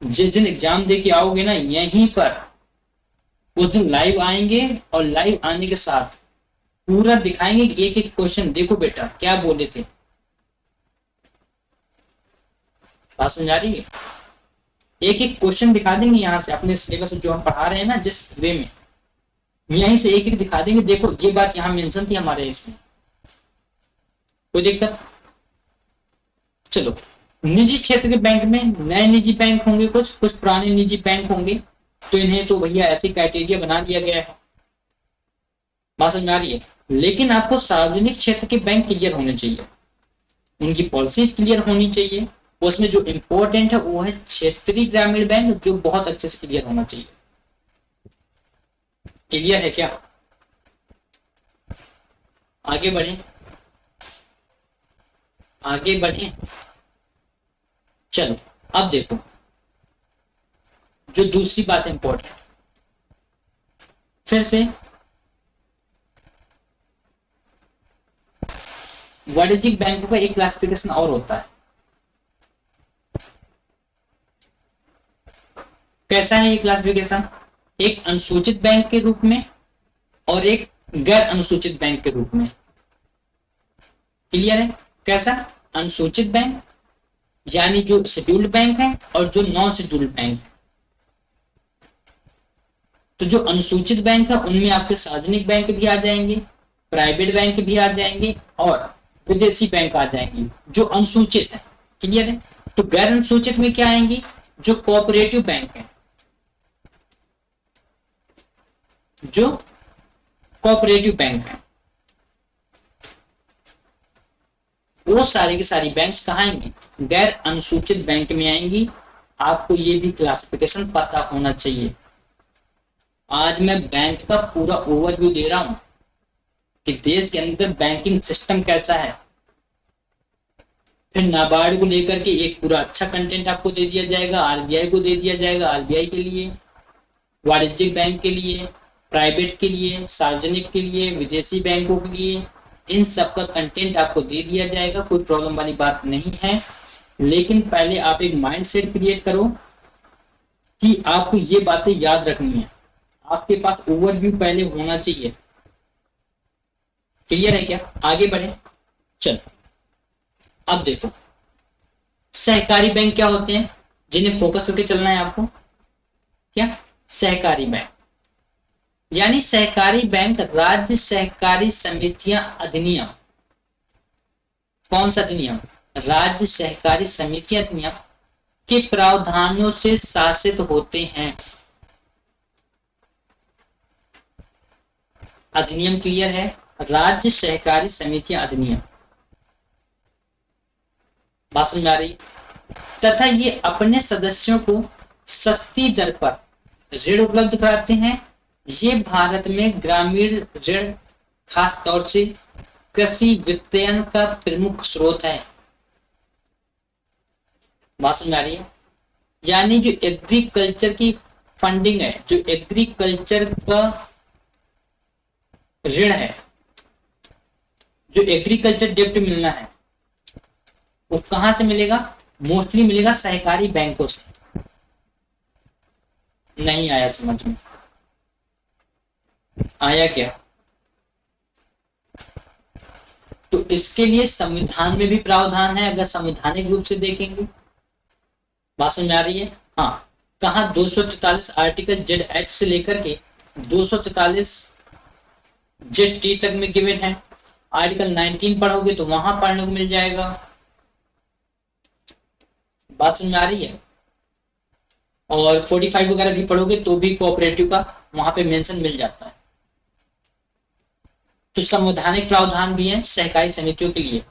जिस दिन एग्जाम दे के आओगे ना यहीं पर, उस दिन लाइव आएंगे और लाइव आने के साथ पूरा दिखाएंगे कि एक एक क्वेश्चन देखो बेटा क्या बोले थे। बात समझ आ रही है? एक एक क्वेश्चन दिखा देंगे यहाँ से अपने सिलेबस जो हम पढ़ा रहे हैं ना, जिस वे में, यहीं से एक एक दिखा देंगे, देखो ये बात यहाँ मेंशन थी हमारे इसमें। कोई दिक्कत? चलो, निजी क्षेत्र के बैंक में नए निजी बैंक होंगे, कुछ कुछ पुराने निजी बैंक होंगे, तो इन्हें तो भैया ऐसी क्राइटेरिया बना दिया गया है। बात समझ में आ रही है? लेकिन आपको सार्वजनिक क्षेत्र के बैंक क्लियर होने चाहिए, उनकी पॉलिसीज क्लियर होनी चाहिए। उसमें जो इम्पोर्टेंट है वो है क्षेत्रीय ग्रामीण बैंक, जो बहुत अच्छे से क्लियर होना चाहिए। क्लियर है क्या? आगे बढ़े, आगे बढ़े। चलो अब देखो, जो दूसरी बात इंपॉर्टेंट, फिर से वाणिज्यिक बैंकों का एक क्लासिफिकेशन और होता है। कैसा है ये क्लासिफिकेशन? एक अनुसूचित बैंक के रूप में और एक गैर अनुसूचित बैंक के रूप में। क्लियर है? कैसा? अनुसूचित बैंक यानी जो शेड्यूल्ड बैंक है, और जो नॉन शेड्यूल्ड बैंक है। तो जो अनुसूचित बैंक है उनमें आपके सार्वजनिक बैंक भी आ जाएंगे, प्राइवेट बैंक भी आ जाएंगे और विदेशी बैंक आ जाएंगे, जो अनुसूचित है। क्लियर है? तो गैर अनुसूचित में क्या आएंगी? जो कोऑपरेटिव बैंक है, जो कोऑपरेटिव बैंक है, वो सारी की सारी बैंक्स कहाँ आएंगी? गैर अनुसूचित बैंक में आएंगी। आपको ये भी क्लासिफिकेशन पता होना चाहिए। आज मैं बैंक का पूरा ओवरव्यू दे रहा हूं कि देश के अंदर बैंकिंग सिस्टम कैसा है। फिर नाबार्ड को लेकर के एक पूरा अच्छा कंटेंट आपको दे दिया जाएगा, आरबीआई को दे दिया जाएगा, आरबीआई के लिए, वाणिज्यिक बैंक के लिए, प्राइवेट के लिए, सार्वजनिक के लिए, विदेशी बैंकों के लिए, इन सब का कंटेंट आपको दे दिया जाएगा। कोई प्रॉब्लम वाली बात नहीं है। लेकिन पहले आप एक माइंड सेट क्रिएट करो कि आपको ये बातें याद रखनी है। आपके पास ओवरव्यू पहले होना चाहिए। क्लियर है क्या? आगे बढ़े। चलो अब देखो, सहकारी बैंक क्या होते हैं जिन्हें फोकस करके चलना है आपको? क्या? सहकारी बैंक यानी सहकारी बैंक राज्य सहकारी समितियां अधिनियम। कौन सा अधिनियम? राज्य सहकारी समितियां अधिनियम के प्रावधानों से शासित होते हैं। अधिनियम क्लियर है? राज्य सहकारी समितियां अधिनियम। बात समझ में आ रही? तथा ये अपने सदस्यों को सस्ती दर पर ऋण उपलब्ध कराते हैं। ये भारत में ग्रामीण ऋण, खास तौर से कृषि वित्तयन का प्रमुख स्रोत है। बात समझ में आ रही है? यानी जो एग्रीकल्चर की फंडिंग है, जो एग्रीकल्चर का ऋण है, जो एग्रीकल्चर डेप्ट मिलना है, वो कहां से मिलेगा? मोस्टली मिलेगा सहकारी बैंकों से। नहीं आया समझ में? आया क्या? तो इसके लिए संविधान में भी प्रावधान है, अगर संवैधानिक रूप से देखेंगे। बात समझ में आ रही है? हाँ, कहा 243 आर्टिकल जेड एच से लेकर के 243 जेड टी तक में गिवन है। आर्टिकल 19 पढ़ोगे तो वहां पढ़ने को मिल जाएगा। बात समझ में आ रही है? और 45 वगैरह भी पढ़ोगे तो भी कोऑपरेटिव का वहां पे मेंशन मिल जाता है। तो संवैधानिक प्रावधान भी है सहकारी समितियों के लिए,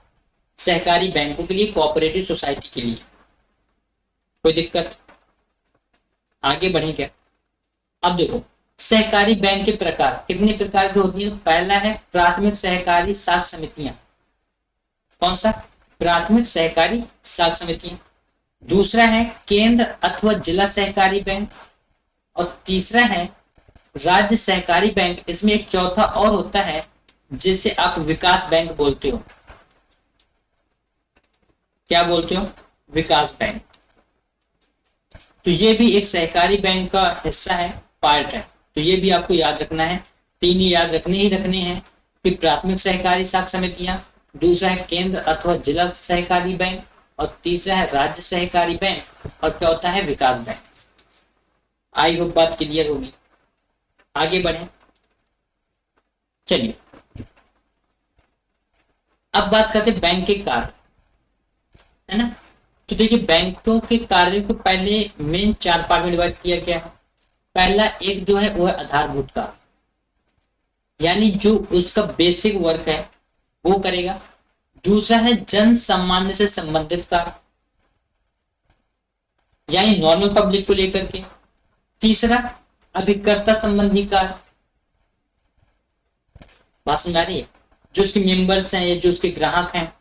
सहकारी बैंकों के लिए, कोऑपरेटिव सोसाइटी के लिए। कोई दिक्कत? आगे बढ़े क्या? अब देखो सहकारी बैंक के प्रकार कितने प्रकार के होती है। पहला है प्राथमिक सहकारी साख समितियां। कौन सा? प्राथमिक सहकारी साख समितियां। दूसरा है केंद्र अथवा जिला सहकारी बैंक। और तीसरा है राज्य सहकारी बैंक। इसमें एक चौथा और होता है जिसे आप विकास बैंक बोलते हो। क्या बोलते हो? विकास बैंक। तो ये भी एक सहकारी बैंक का हिस्सा है, पार्ट है। तो ये भी आपको याद रखना है। तीन ही याद रखने हैं कि प्राथमिक सहकारी साख समितियां, दूसरा है केंद्र अथवा जिला सहकारी बैंक, और तीसरा है राज्य सहकारी बैंक, और चौथा है विकास बैंक। आई होप बात क्लियर होगी। आगे बढ़े। चलिए अब बात करते हैं बैंक के कार्य, है ना। तो देखिए बैंकों के कार्य को पहले मेन 4 पार्ट में डिवाइड किया गया है। पहला एक जो है वो है आधारभूत कार्य, यानी जो उसका बेसिक वर्क है वो करेगा। दूसरा है जन सामान्य से संबंधित कार्य, यानी नॉर्मल पब्लिक को लेकर के। तीसरा अभिकर्ता संबंधी कार्य। बात समझ आ रही है? जो उसके मेंबर्स हैं या जो उसके ग्राहक हैं,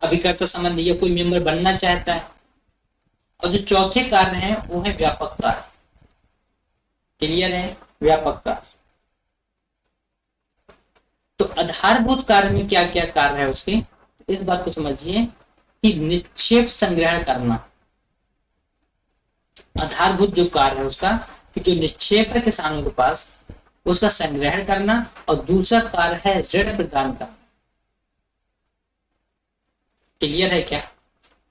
अभिकर्ता संबंधी, या कोई मेंबर बनना चाहता है। और जो चौथे कार्य हैं वो है व्यापक कार्य। क्लियर है? व्यापक कार्य। तो आधारभूत कार्य में क्या क्या कार्य है उसके, इस बात को समझिए कि निक्षेप संग्रहण करना। आधारभूत जो कार्य है उसका कि जो निक्षेप है किसानों के पास उसका संग्रहण करना, और दूसरा कार्य है ऋण प्रदान करना। क्लियर है क्या?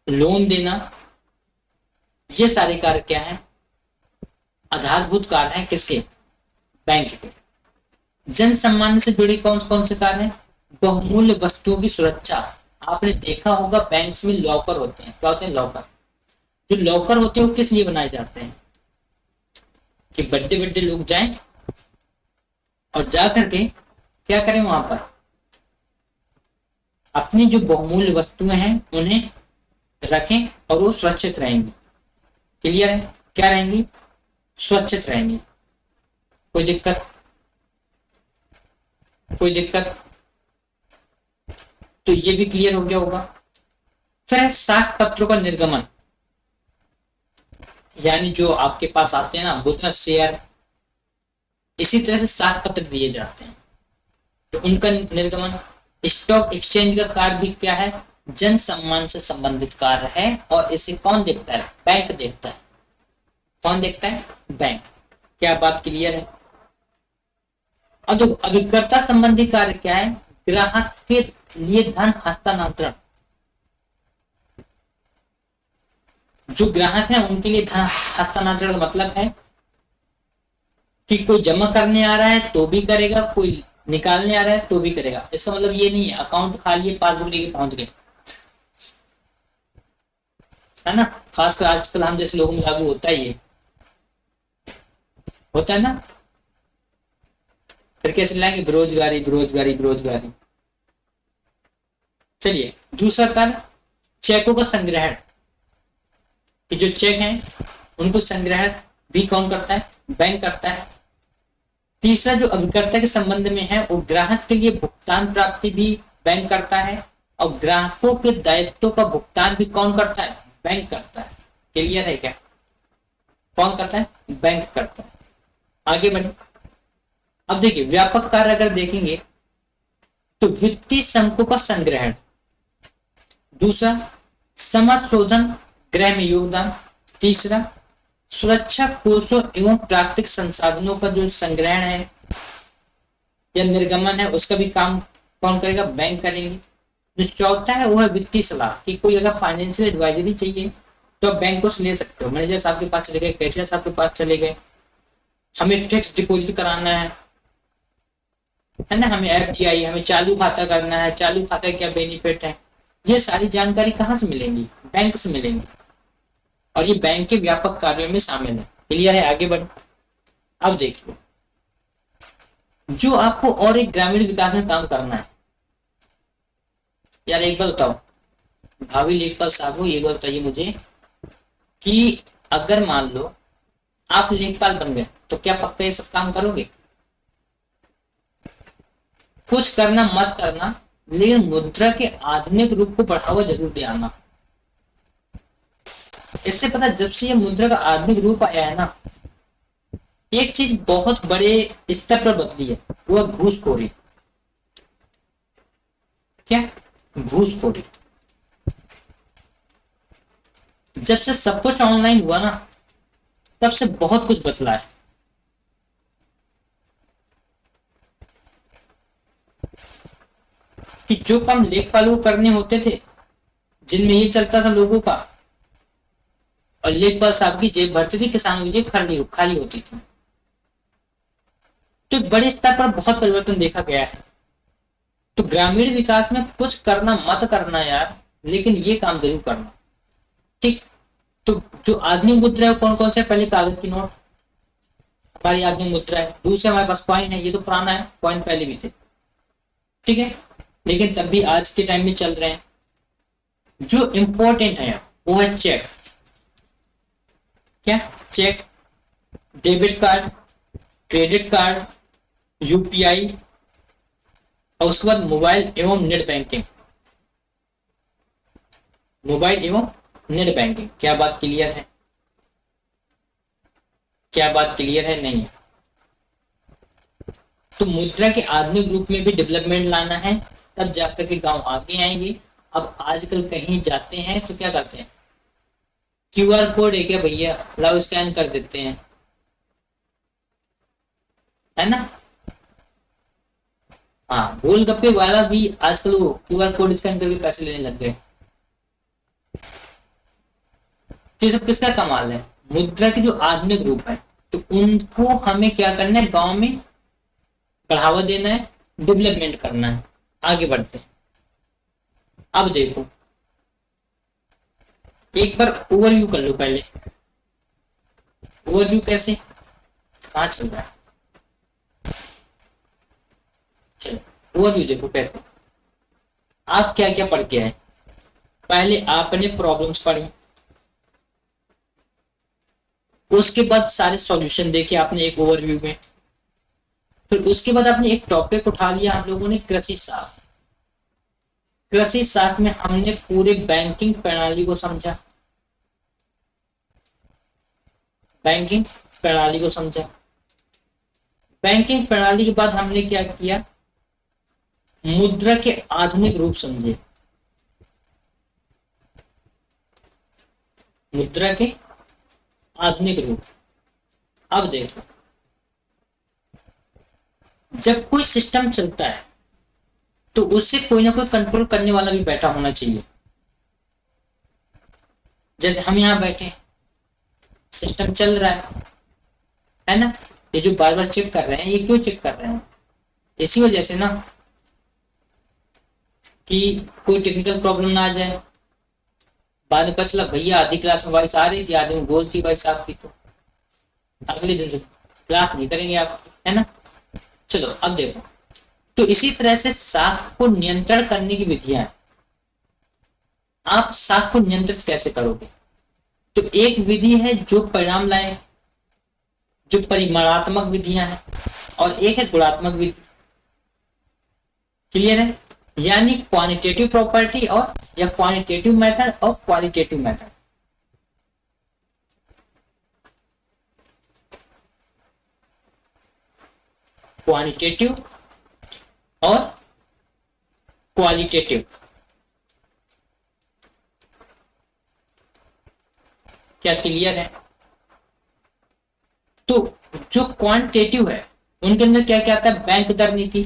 लोन देना। ये सारे कार्य क्या है? आधारभूत कार्य है किसके? बैंक के। जन सम्मान से जुड़े कौन कौन से कार्य हैं? बहुमूल्य वस्तुओं की सुरक्षा। आपने देखा होगा बैंक्स में लॉकर होते हैं। क्या होते हैं? लॉकर। जो लॉकर होते हैं वो किस लिए बनाए जाते हैं? कि बड़े बड़े लोग जाएं और जा करके क्या करें वहां पर, अपनी जो बहुमूल्य वस्तुएं हैं उन्हें रखें और वो सुरक्षित रहेंगी। क्लियर है? क्या रहेंगी? सुरक्षित रहेंगी। कोई दिक्कत? कोई दिक्कत? तो ये भी क्लियर हो गया होगा। फिर है साख पत्रों का निर्गमन, यानी जो आपके पास आते हैं ना बोलते हैं शेयर, इसी तरह से साख पत्र दिए जाते हैं तो उनका निर्गमन। स्टॉक एक्सचेंज का कार्य भी क्या है? जन सम्मान से संबंधित कार्य है, और इसे कौन देखता है? बैंक देखता है। कौन देखता है? बैंक। क्या बात क्लियर है? अब जो अभिकर्ता संबंधी कार्य क्या है? ग्राहक के लिए धन हस्तांतरण। जो ग्राहक है उनके लिए धन हस्तांतरण का मतलब है कि कोई जमा करने आ रहा है तो भी करेगा, कोई निकालने आ रहा है तो भी करेगा। इसका मतलब ये नहीं है अकाउंट खाली है पासबुक लेके पहुंच गए, है ना। खासकर आजकल हम जैसे लोगों में लागू होता है, ये होता है ना। फिर कैसे लाएंगे? बेरोजगारी बेरोजगारी बेरोजगारी। चलिए दूसरा कार्य चेकों का संग्रहण, कि जो चेक हैं उनको संग्रहण भी कौन करता है? बैंक करता है। तीसरा जो अभिकर्ता के संबंध में है वो ग्राहक के लिए भुगतान प्राप्ति भी बैंक करता है, और ग्राहकों के दायित्वों का भुगतान भी कौन करता है? बैंक करता है। क्लियर है क्या? कौन करता है? बैंक करता है। आगे बढ़े। अब देखिए व्यापक कार्य अगर देखेंगे तो वित्तीय संकुल का संग्रहण, दूसरा समाशोधन गृह में योगदान, तीसरा सुरक्षा कोषों एवं प्राकृतिक संसाधनों का जो संग्रहण है या निर्गमन है उसका भी काम कौन करेगा? बैंक करेंगे। जो चौथा है वो है वित्तीय सलाह, कि कोई अगर फाइनेंशियल एडवाइजरी चाहिए तो आप बैंक से ले सकते हो। मैनेजर साहब के पास चले गए, कैशियर साहब के पास चले गए, हमें फिक्स डिपॉजिट कराना है ना, हमें एफडीआई, हमें चालू खाता करना है, चालू खाता क्या बेनिफिट है, ये सारी जानकारी कहाँ से मिलेंगी? बैंक से मिलेंगी, और ये बैंक के व्यापक कार्यों में शामिल है। क्लियर है? आगे बढ़े। अब देखिए जो आपको और एक ग्रामीण विकास में काम करना है। यार एक बार बताओ, भावी लेखपाल साहब को एक बार बताइए मुझे कि अगर मान लो आप लेखपाल बन गए तो क्या पक्का ये सब काम करोगे? कुछ करना मत करना, लेकिन मुद्रा के आधुनिक रूप को बढ़ावा जरूर दे आना। इससे पता, जब से ये मुद्रा का आधुनिक रूप आया है ना, एक चीज बहुत बड़े स्तर पर बदली है, वो घूसखोरी। क्या? घूसखोरी। जब से सब कुछ ऑनलाइन हुआ ना, तब से बहुत कुछ बदला है। कि जो काम लेखपाल को करने होते थे, जिनमें ये चलता था लोगों का, और लेखपाल साहब की जेब भरती थी, किसानों की जेब खाली खाली होती थी। तो एक बड़े स्तर पर बहुत परिवर्तन देखा गया है। तो ग्रामीण विकास में कुछ करना मत करना यार, लेकिन ये काम जरूर करना। ठीक। तो जो आधुनिक मुद्रा है कौन कौन से? पहले कागज की नोट हमारी आधुनिक मुद्रा है। दूसरे हमारे पास कॉइन है, ये तो पुराना है, कॉइन पहले भी थे। ठीक है, लेकिन तब भी आज के टाइम में चल रहे हैं। जो इंपॉर्टेंट है वो है चेक। क्या? Cheque, debit card, credit card, UPI, और उसके बाद मोबाइल एवं नेट बैंकिंग। मोबाइल एवं नेट बैंकिंग। क्या बात क्लियर है? क्या बात क्लियर है? नहीं है? तो मुद्रा के आधुनिक रूप में भी डेवलपमेंट लाना है, तब जाकर के गांव आगे आएंगे। अब आजकल कहीं जाते हैं तो क्या करते हैं? क्यूआर कोड है क्या भैया, लाओ स्कैन कर देते हैं, है ना? हाँ, गोलगप्पे वाला भी आजकल वो क्यूआर कोड स्कैन करके पैसे लेने लग गए। तो ये सब किसका कमाल है? मुद्रा के जो आधुनिक रूप है, तो उनको हमें क्या करना है? गांव में बढ़ावा देना है, डेवलपमेंट करना है, आगे बढ़ते हैं। अब देखो, एक बार ओवरव्यू कर लो पहले। ओवरव्यू कैसे? कहाँ चल रहा है? चलो ओवरव्यू देखो कैसे। आप क्या क्या पढ़ के आए? पहले आपने प्रॉब्लम्स पढ़ी, उसके बाद सारे सॉल्यूशन देखे आपने एक ओवरव्यू में। फिर उसके बाद आपने एक टॉपिक उठा लिया, हम लोगों ने कृषि शास्त्र। कृषि शास्त्र में हमने पूरे बैंकिंग प्रणाली को समझा। बैंकिंग प्रणाली को समझा। बैंकिंग प्रणाली के बाद हमने क्या किया? मुद्रा के आधुनिक रूप समझे। मुद्रा के आधुनिक रूप। अब देखो, जब कोई सिस्टम चलता है तो उससे कोई ना कोई कंट्रोल करने वाला भी बैठा होना चाहिए। जैसे हम यहां बैठे, सिस्टम चल रहा है ना? ये जो बार बार चेक कर रहे हैं, ये क्यों चेक कर रहे हैं? इसी वजह से ना, कि कोई टेक्निकल प्रॉब्लम ना आ जाए। बाद में पता चला भैया आधी क्लास में वॉइस आ रही थी, आधी में बोल थी वॉइस आपकी, तो अगले दिन से क्लास नहीं करेंगे आप, है ना? चलो अब देखो, तो इसी तरह से साख को नियंत्रण करने की विधियां हैं। आप साख को नियंत्रित कैसे करोगे? तो एक विधि है जो परिणाम लाए, जो परिमाणात्मक विधियां हैं, और एक है गुणात्मक विधि। क्लियर है? यानी क्वांटिटेटिव प्रॉपर्टी और, या क्वांटिटेटिव मेथड और क्वालिटेटिव मेथड। क्वांटिटेटिव और क्वालिटेटिव। क्या क्लियर है? तो जो क्वांटिटेटिव है, उनके अंदर क्या क्या आता है? बैंक दर नीति।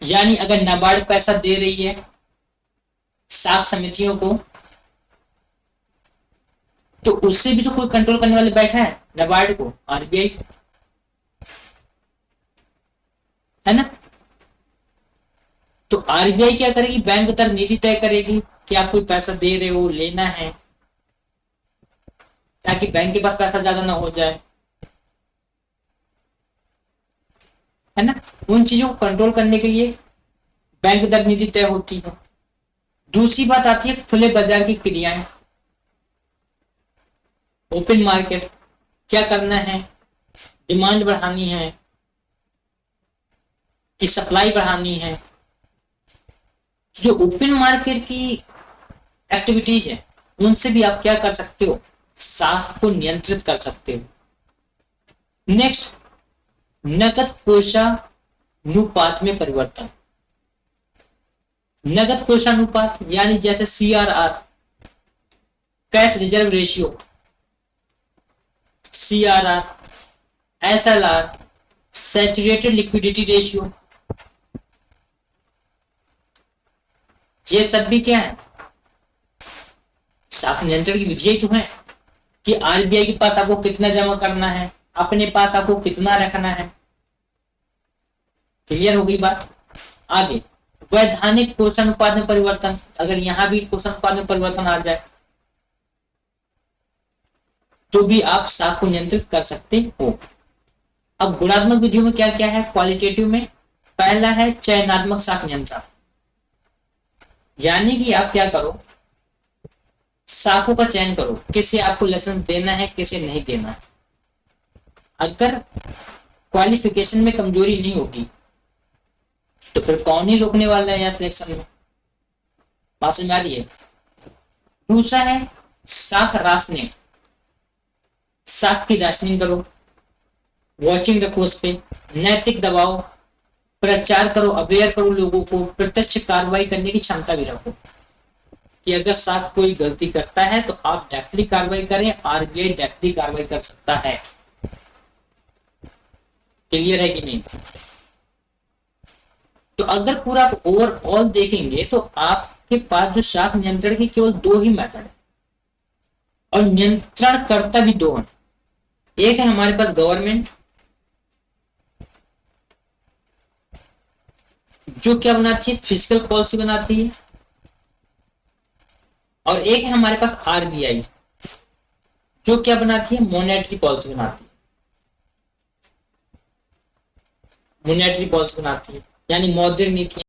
यानी अगर नाबार्ड पैसा दे रही है साख समितियों को, तो उससे भी तो कोई कंट्रोल करने वाले बैठा है, नाबार्ड को, आरबीआई, है ना? तो आरबीआई क्या करेगी? बैंक दर नीति तय करेगी कि आप कोई पैसा दे रहे हो, लेना है, ताकि बैंक के पास पैसा ज्यादा ना हो जाए। है ना। उन चीजों को कंट्रोल करने के लिए बैंक दर नीति तय होती है। दूसरी बात आती है खुले बाजार की क्रियाएं, ओपन मार्केट। क्या करना है, डिमांड बढ़ानी है कि सप्लाई बढ़ानी है। जो ओपन मार्केट की एक्टिविटीज है उनसे भी आप क्या कर सकते हो, साख को नियंत्रित कर सकते हो। नेक्स्ट, नकद कोषानुपात में परिवर्तन। नगद कोषानुपात यानी जैसे CRR, cash reserve ratio, CRR, SLR, saturated liquidity ratio, ये सब भी क्या है, साख नियंत्रण की विधियां तो है कि RBI के पास आपको कितना जमा करना है, अपने पास आपको कितना रखना है। क्लियर हो गई बात। आगे, वैधानिक कोषानुपात में परिवर्तन। अगर यहां भी कोषानुपात में परिवर्तन आ जाए तो भी आप साख को नियंत्रित कर सकते हो। अब गुणात्मक विधियों में क्या क्या है, क्वालिटेटिव में पहला है चयनात्मक साख नियंत्रण, यानी कि आप क्या करो, साखों का चयन करो, किसे आपको लाइसेंस देना है किसे नहीं देना है। अगर क्वालिफिकेशन में कमजोरी नहीं होगी तो फिर कौन ही रोकने वाला है यहाँ सिलेक्शन में, बात समझ में आ रही है। दूसरा है साख राशनिंग, साख की राशनिंग करो, वॉचिंग रखो उस पे, नैतिक दबाव, प्रचार करो, अवेयर करो लोगों को, प्रत्यक्ष कार्रवाई करने की क्षमता भी रखो कि अगर साख कोई गलती करता है तो आप डायरेक्टली कार्रवाई करें, RBI डायरेक्टली कार्रवाई कर सकता है। क्लियर है कि नहीं। तो अगर पूरा आप ओवरऑल देखेंगे तो आपके पास जो साख नियंत्रण की केवल दो ही मेथड है और नियंत्रण करता भी दो है। एक है हमारे पास गवर्नमेंट, जो क्या बनाती है, फिजिकल पॉलिसी बनाती है, और एक है हमारे पास RBI, जो क्या बनाती है, मॉनेटरी पॉलिसी बनाती है। मॉनेटरी पॉलिसी बनाती है यानी मौद्रिक नीति